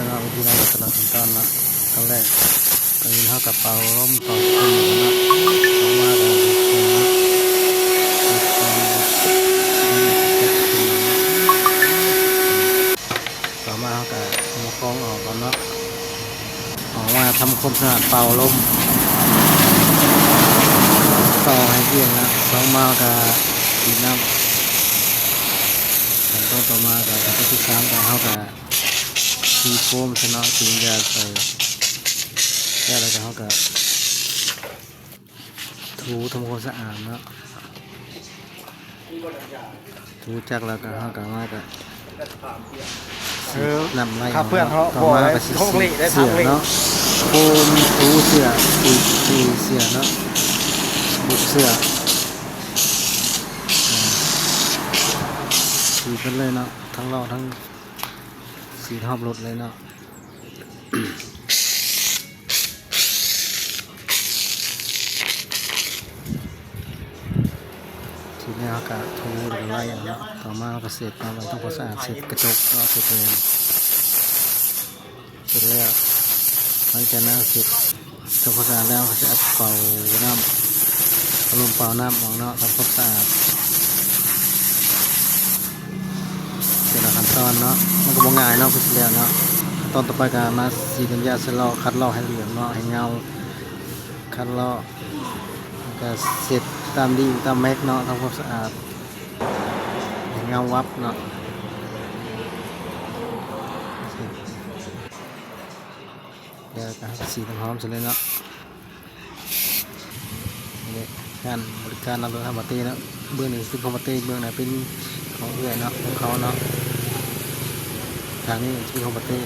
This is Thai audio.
แล้วก็วิธีการตลอดขั้นตอนนะตอนแรกก็ยินเท่ากับเป่าล้มเป่าขึ้นนะต่อมาต่อมาเขาก็มาคล้องออกก่อนเนาะออกมาทำความสะอาดเป่าล้มต่อให้เพียงนะต่อมาก็ดีน้ำขั้นตอนต่อมาก็ขั้นตอนที่สามก็เขาก็ตีโฟมชนะตียาใส่แค่แล้วก็เขาก็ถูทำความสะอาดเนาะถูจักแล้วก็เขาก็มาก็นำไล่ของเราต่อมาก็เสือเนาะโฟมถูเสือตีเสือเนาะบุกเสือตีกันเลยเนาะทั้งเราทั้งสีทอบรถเลยเนาะทีนี้อากาศทูหรือไล่เนาะต่อมาก็เสร็จเราต้องความสะอาดเสร็จกระจกก็เสร็จเลยเสร็จแล้วหลังจากนั้นเสร็จทำความสะอาดแล้วก็จะเป่าน้ำลมเป่าน้ำออกเนาะทำความสะอาดเสร็จแล้วขั้นตอนเนาะมันก็บ่ง่ายเนาะเสร็จแล้วเนาะตอนต่อไปก็มาสีน้ำยาสลอคัดลอกให้เหลืองเนาะให้เงาคัดลอกก็เสร็จตามดีตามแม็กเนาะทำความสะอาดให้เงาวับเนาะเดี๋ยวก็สีน้ำหอมเสร็จเลยเนาะนี่การบริการนำรถทำบัตเต้เนาะเบื้องหนึ่งเป็นของบัตเต้เบื้องไหนเป็นของเอื้อยเนาะของเขาเนาะทางนี้เป็นของบัตเต้